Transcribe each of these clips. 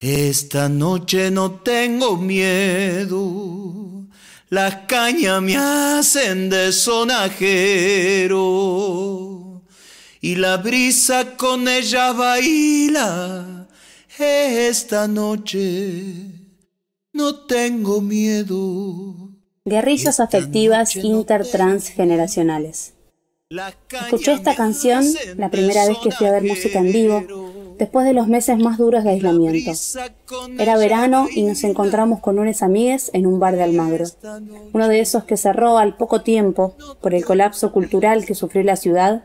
Esta noche no tengo miedo, las cañas me hacen de sonajero y la brisa con ella baila. Esta noche no tengo miedo. Guerrillas afectivas intertransgeneracionales. Escuché esta canción la primera vez que fui a ver música en vivo, después de los meses más duros de aislamiento. Era verano y nos encontramos con unas amigues en un bar de Almagro, uno de esos que cerró al poco tiempo por el colapso cultural que sufrió la ciudad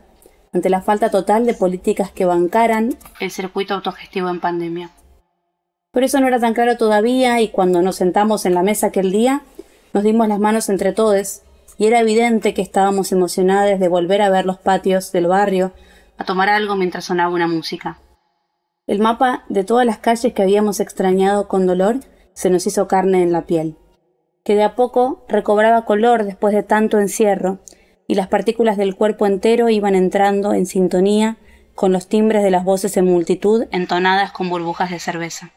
ante la falta total de políticas que bancaran el circuito autogestivo en pandemia. Por eso no era tan claro todavía, y cuando nos sentamos en la mesa aquel día, nos dimos las manos entre todos y era evidente que estábamos emocionadas de volver a ver los patios del barrio, a tomar algo mientras sonaba una música. El mapa de todas las calles que habíamos extrañado con dolor se nos hizo carne en la piel, que de a poco recobraba color después de tanto encierro, y las partículas del cuerpo entero iban entrando en sintonía con los timbres de las voces en multitud entonadas con burbujas de cerveza.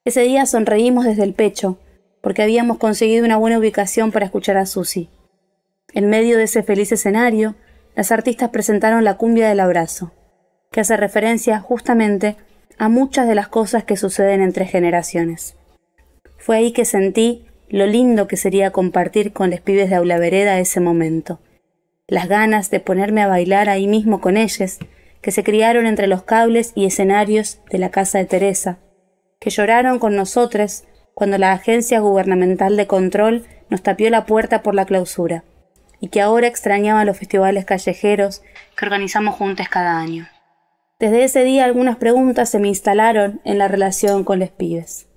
Ese día sonreímos desde el pecho, porque habíamos conseguido una buena ubicación para escuchar a Susi. En medio de ese feliz escenario, las artistas presentaron la cumbia del abrazo, que hace referencia justamente a muchas de las cosas que suceden entre generaciones. Fue ahí que sentí lo lindo que sería compartir con los pibes de Aula Vereda ese momento. Las ganas de ponerme a bailar ahí mismo con ellos, que se criaron entre los cables y escenarios de la casa de Teresa, que lloraron con nosotros cuando la Agencia Gubernamental de Control nos tapió la puerta por la clausura, y que ahora extrañaban los festivales callejeros que organizamos juntos cada año. Desde ese día algunas preguntas se me instalaron en la relación con los pibes.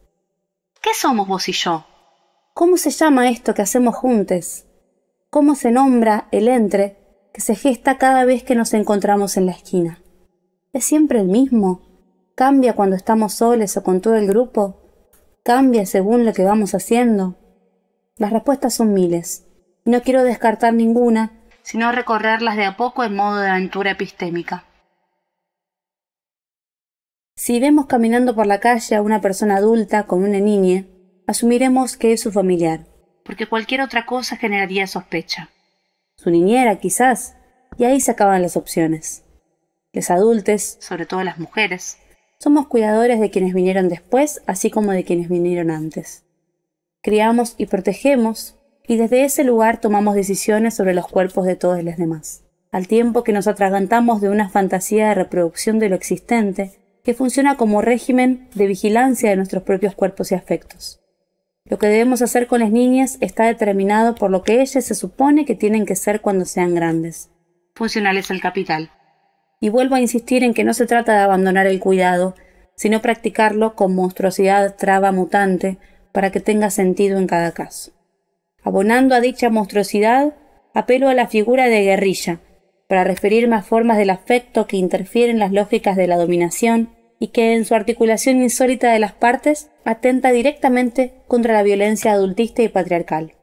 ¿Qué somos vos y yo? ¿Cómo se llama esto que hacemos juntos? ¿Cómo se nombra el entre que se gesta cada vez que nos encontramos en la esquina? ¿Es siempre el mismo? ¿Cambia cuando estamos solos o con todo el grupo? ¿Cambia según lo que vamos haciendo? Las respuestas son miles, y no quiero descartar ninguna, sino recorrerlas de a poco en modo de aventura epistémica. Si vemos caminando por la calle a una persona adulta con una niña, asumiremos que es su familiar, porque cualquier otra cosa generaría sospecha. Su niñera, quizás, y ahí se acaban las opciones. Los adultos, sobre todo las mujeres, somos cuidadores de quienes vinieron después, así como de quienes vinieron antes. Criamos y protegemos, y desde ese lugar tomamos decisiones sobre los cuerpos de todos los demás, al tiempo que nos atragantamos de una fantasía de reproducción de lo existente que funciona como régimen de vigilancia de nuestros propios cuerpos y afectos. Lo que debemos hacer con las niñas está determinado por lo que ellas se supone que tienen que ser cuando sean grandes, funcionales al capital. Y vuelvo a insistir en que no se trata de abandonar el cuidado, sino practicarlo con monstruosidad traba mutante para que tenga sentido en cada caso. Abonando a dicha monstruosidad, apelo a la figura de guerrilla, para referirme a formas del afecto que interfieren las lógicas de la dominación y que en su articulación insólita de las partes atenta directamente contra la violencia adultista y patriarcal.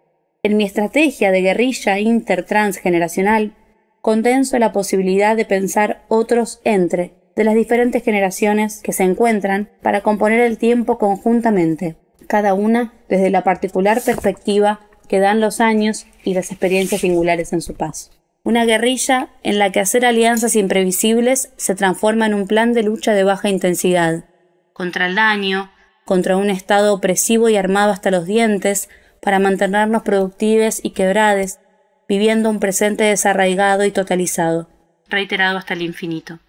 En mi estrategia de guerrilla intertransgeneracional, condenso la posibilidad de pensar otros entre de las diferentes generaciones que se encuentran para componer el tiempo conjuntamente, cada una desde la particular perspectiva que dan los años y las experiencias singulares en su paso. Una guerrilla en la que hacer alianzas imprevisibles se transforma en un plan de lucha de baja intensidad, contra el daño, contra un estado opresivo y armado hasta los dientes para mantenernos productivos y quebrades, viviendo un presente desarraigado y totalizado, reiterado hasta el infinito.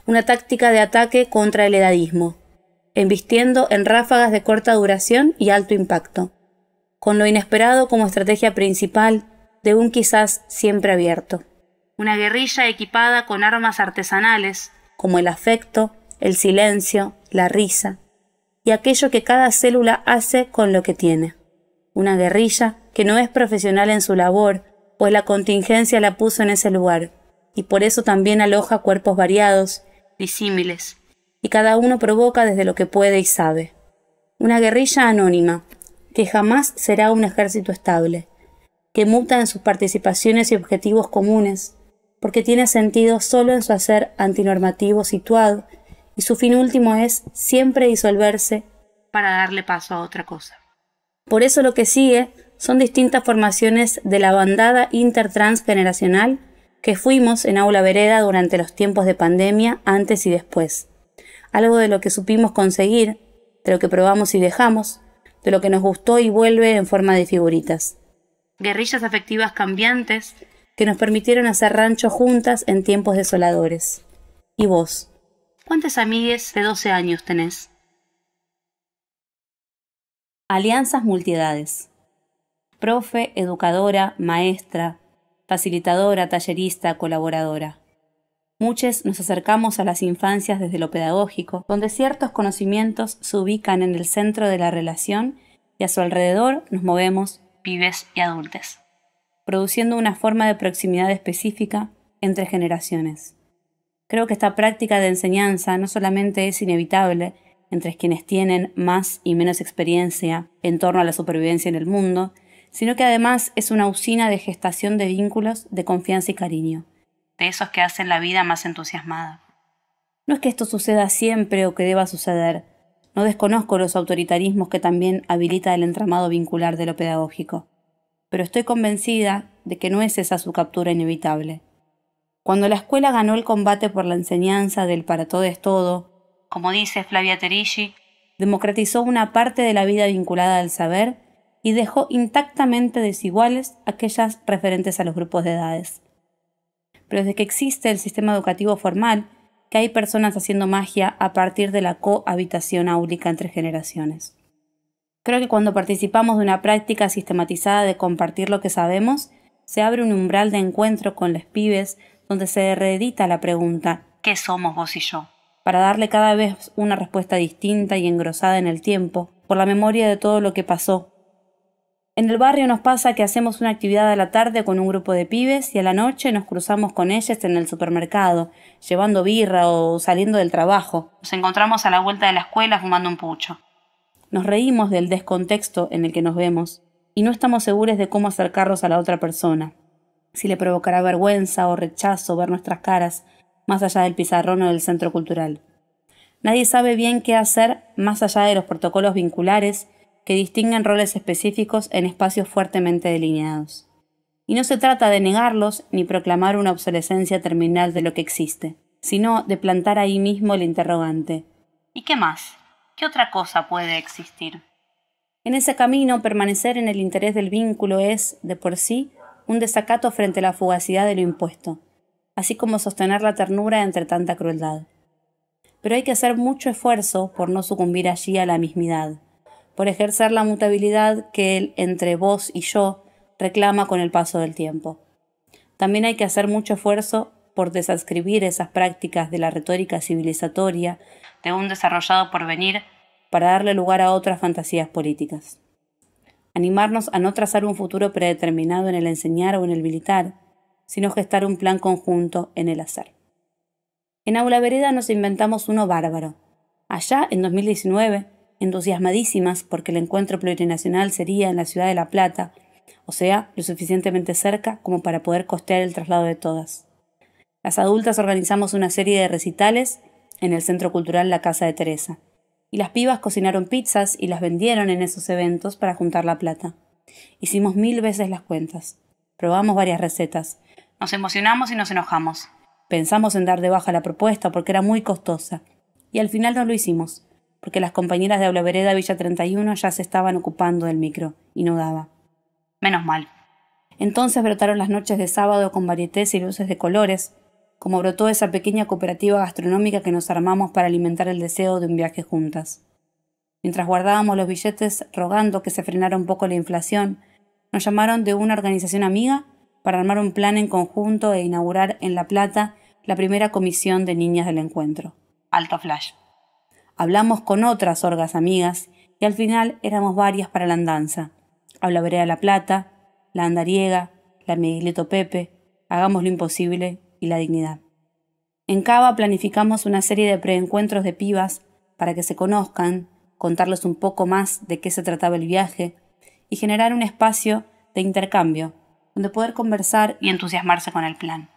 Una táctica de ataque contra el edadismo, embistiendo en ráfagas de corta duración y alto impacto, con lo inesperado como estrategia principal de un quizás siempre abierto. Una guerrilla equipada con armas artesanales, como el afecto, el silencio, la risa, y aquello que cada célula hace con lo que tiene. Una guerrilla que no es profesional en su labor, pues la contingencia la puso en ese lugar, y por eso también aloja cuerpos variados, disímiles, y cada uno provoca desde lo que puede y sabe. Una guerrilla anónima, que jamás será un ejército estable, que muta en sus participaciones y objetivos comunes, porque tiene sentido solo en su hacer antinormativo situado y su fin último es siempre disolverse para darle paso a otra cosa. Por eso lo que sigue son distintas formaciones de la bandada intertransgeneracional que fuimos en Aula Vereda durante los tiempos de pandemia, antes y después. Algo de lo que supimos conseguir, de lo que probamos y dejamos, de lo que nos gustó y vuelve en forma de figuritas. Guerrillas afectivas cambiantes que nos permitieron hacer rancho juntas en tiempos desoladores. ¿Y vos? ¿Cuántas amigues de 12 años tenés? Alianzas multiedades. Profe, educadora, maestra, facilitadora, tallerista, colaboradora. Muchos nos acercamos a las infancias desde lo pedagógico, donde ciertos conocimientos se ubican en el centro de la relación y a su alrededor nos movemos pibes y adultes, produciendo una forma de proximidad específica entre generaciones. Creo que esta práctica de enseñanza no solamente es inevitable entre quienes tienen más y menos experiencia en torno a la supervivencia en el mundo, sino que además es una usina de gestación de vínculos de confianza y cariño, de esos que hacen la vida más entusiasmada. No es que esto suceda siempre o que deba suceder, no desconozco los autoritarismos que también habilita el entramado vincular de lo pedagógico, pero estoy convencida de que no es esa su captura inevitable. Cuando la escuela ganó el combate por la enseñanza del para todo es todo, como dice Flavia Terilli, democratizó una parte de la vida vinculada al saber y dejó intactamente desiguales aquellas referentes a los grupos de edades. Pero desde que existe el sistema educativo formal, que hay personas haciendo magia a partir de la cohabitación áulica entre generaciones. Creo que cuando participamos de una práctica sistematizada de compartir lo que sabemos, se abre un umbral de encuentro con los pibes donde se reedita la pregunta ¿qué somos vos y yo? Para darle cada vez una respuesta distinta y engrosada en el tiempo, por la memoria de todo lo que pasó. En el barrio nos pasa que hacemos una actividad a la tarde con un grupo de pibes y a la noche nos cruzamos con ellos en el supermercado, llevando birra o saliendo del trabajo. Nos encontramos a la vuelta de la escuela fumando un pucho. Nos reímos del descontexto en el que nos vemos y no estamos seguros de cómo acercarnos a la otra persona. Si le provocará vergüenza o rechazo ver nuestras caras, más allá del pizarrón o del centro cultural. Nadie sabe bien qué hacer más allá de los protocolos vinculares que distinguen roles específicos en espacios fuertemente delineados. Y no se trata de negarlos ni proclamar una obsolescencia terminal de lo que existe, sino de plantar ahí mismo el interrogante. ¿Y qué más? ¿Qué otra cosa puede existir? En ese camino, permanecer en el interés del vínculo es, de por sí, un desacato frente a la fugacidad de lo impuesto, así como sostener la ternura entre tanta crueldad. Pero hay que hacer mucho esfuerzo por no sucumbir allí a la mismidad, por ejercer la mutabilidad que el entre vos y yo reclama con el paso del tiempo. También hay que hacer mucho esfuerzo por desadscribir esas prácticas de la retórica civilizatoria de un desarrollado porvenir para darle lugar a otras fantasías políticas. Animarnos a no trazar un futuro predeterminado en el enseñar o en el militar, sino gestar un plan conjunto en el hacer. En Aula Vereda nos inventamos uno bárbaro. Allá, en 2019, entusiasmadísimas porque el encuentro plurinacional sería en la ciudad de La Plata, o sea, lo suficientemente cerca como para poder costear el traslado de todas. Las adultas organizamos una serie de recitales en el Centro Cultural La Casa de Teresa, y las pibas cocinaron pizzas y las vendieron en esos eventos para juntar la plata. Hicimos 1000 veces las cuentas. Probamos varias recetas. Nos emocionamos y nos enojamos. Pensamos en dar de baja la propuesta porque era muy costosa. Y al final no lo hicimos, porque las compañeras de Aula Vereda Villa 31 ya se estaban ocupando del micro, y no daba. Menos mal. Entonces brotaron las noches de sábado con varietés y luces de colores, como brotó esa pequeña cooperativa gastronómica que nos armamos para alimentar el deseo de un viaje juntas. Mientras guardábamos los billetes rogando que se frenara un poco la inflación, nos llamaron de una organización amiga para armar un plan en conjunto e inaugurar en La Plata la primera comisión de niñas del encuentro. Alto flash. Hablamos con otras orgas amigas y al final éramos varias para la andanza. Aula Vereda La Plata, la Andariega, la Miguelito Pepe, Hagamos lo Imposible y la Dignidad. En Cava planificamos una serie de preencuentros de pibas para que se conozcan, contarles un poco más de qué se trataba el viaje y generar un espacio de intercambio donde poder conversar y entusiasmarse con el plan.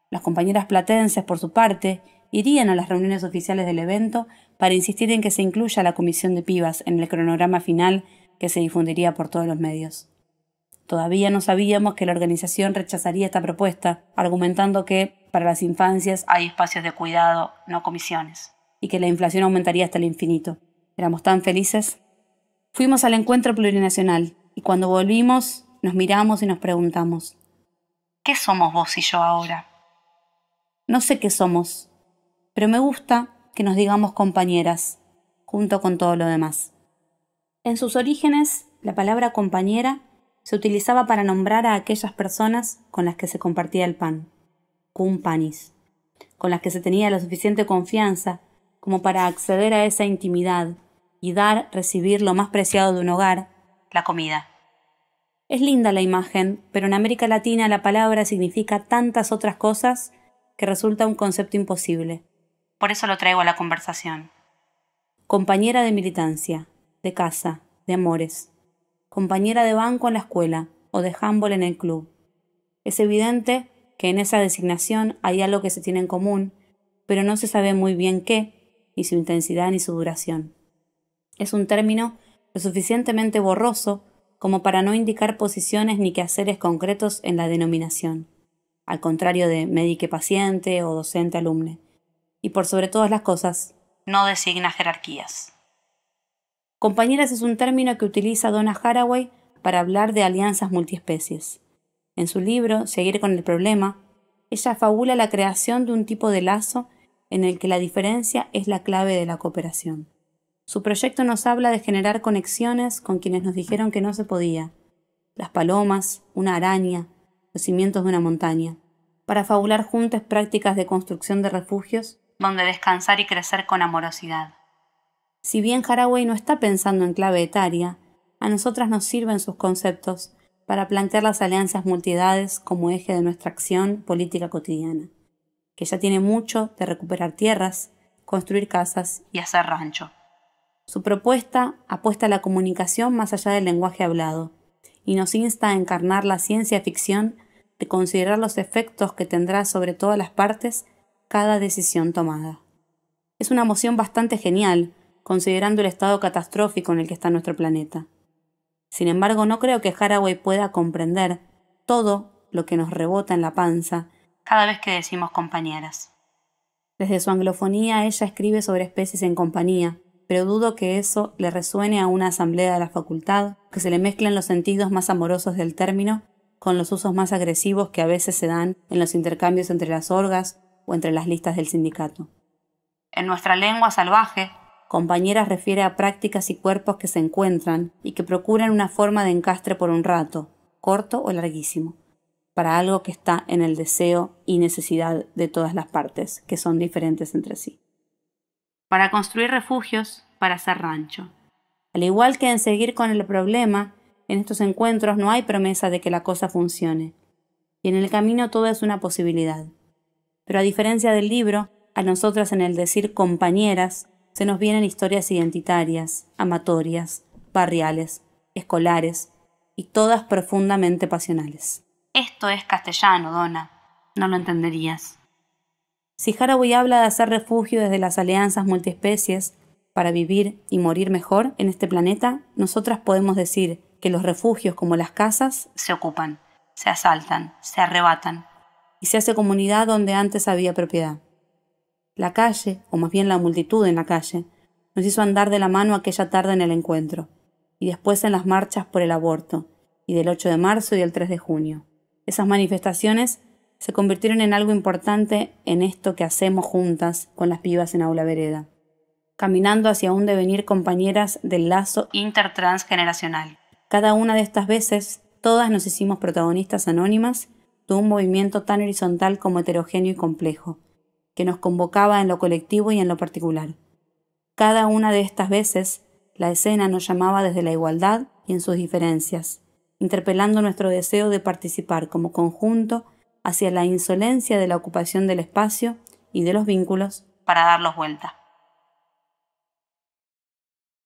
Las compañeras platenses, por su parte, irían a las reuniones oficiales del evento para insistir en que se incluya la comisión de pibas en el cronograma final que se difundiría por todos los medios. Todavía no sabíamos que la organización rechazaría esta propuesta, argumentando que, para las infancias, hay espacios de cuidado, no comisiones, y que la inflación aumentaría hasta el infinito. Éramos tan felices. Fuimos al encuentro plurinacional, y cuando volvimos, nos miramos y nos preguntamos: ¿qué somos vos y yo ahora? No sé qué somos, pero me gusta que nos digamos compañeras, junto con todo lo demás. En sus orígenes, la palabra compañera se utilizaba para nombrar a aquellas personas con las que se compartía el pan, cum panis, con las que se tenía la suficiente confianza como para acceder a esa intimidad y dar, recibir lo más preciado de un hogar, la comida. Es linda la imagen, pero en América Latina la palabra significa tantas otras cosas que resulta un concepto imposible. Por eso lo traigo a la conversación. Compañera de militancia, de casa, de amores. Compañera de banco en la escuela o de handball en el club. Es evidente que en esa designación hay algo que se tiene en común, pero no se sabe muy bien qué, ni su intensidad ni su duración. Es un término lo suficientemente borroso como para no indicar posiciones ni quehaceres concretos en la denominación, al contrario de médico-paciente o docente-alumne, y por sobre todas las cosas, no designa jerarquías. Compañeras es un término que utiliza Donna Haraway para hablar de alianzas multiespecies. En su libro, Seguir con el problema, ella fabula la creación de un tipo de lazo en el que la diferencia es la clave de la cooperación. Su proyecto nos habla de generar conexiones con quienes nos dijeron que no se podía, las palomas, una araña, los cimientos de una montaña, para fabular juntas prácticas de construcción de refugios donde descansar y crecer con amorosidad. Si bien Haraway no está pensando en clave etaria, a nosotras nos sirven sus conceptos para plantear las alianzas multiedades como eje de nuestra acción política cotidiana, que ya tiene mucho de recuperar tierras, construir casas y hacer rancho. Su propuesta apuesta a la comunicación más allá del lenguaje hablado y nos insta a encarnar la ciencia ficción de considerar los efectos que tendrá sobre todas las partes cada decisión tomada. Es una moción bastante genial, considerando el estado catastrófico en el que está nuestro planeta. Sin embargo, no creo que Haraway pueda comprender todo lo que nos rebota en la panza cada vez que decimos compañeras. Desde su anglofonía, ella escribe sobre especies en compañía, pero dudo que eso le resuene a una asamblea de la facultad, que se le mezclen los sentidos más amorosos del término con los usos más agresivos que a veces se dan en los intercambios entre las orgas o entre las listas del sindicato. En nuestra lengua salvaje, compañeras refiere a prácticas y cuerpos que se encuentran y que procuran una forma de encastre por un rato, corto o larguísimo, para algo que está en el deseo y necesidad de todas las partes, que son diferentes entre sí. Para construir refugios, para hacer rancho. Al igual que en Seguir con el problema, en estos encuentros no hay promesa de que la cosa funcione, y en el camino todo es una posibilidad. Pero a diferencia del libro, a nosotras en el decir compañeras, se nos vienen historias identitarias, amatorias, barriales, escolares y todas profundamente pasionales. Esto es castellano, Donna. No lo entenderías. Si Haraway habla de hacer refugio desde las alianzas multiespecies para vivir y morir mejor en este planeta, nosotras podemos decir que los refugios como las casas se ocupan, se asaltan, se arrebatan y se hace comunidad donde antes había propiedad. La calle, o más bien la multitud en la calle, nos hizo andar de la mano aquella tarde en el encuentro, y después en las marchas por el aborto, y del 8 de marzo y el 3 de junio. Esas manifestaciones se convirtieron en algo importante en esto que hacemos juntas con las pibas en Aula Vereda, caminando hacia un devenir compañeras del lazo intertransgeneracional. Cada una de estas veces, todas nos hicimos protagonistas anónimas de un movimiento tan horizontal como heterogéneo y complejo, que nos convocaba en lo colectivo y en lo particular. Cada una de estas veces, la escena nos llamaba desde la igualdad y en sus diferencias, interpelando nuestro deseo de participar como conjunto hacia la insolencia de la ocupación del espacio y de los vínculos para darlos vuelta.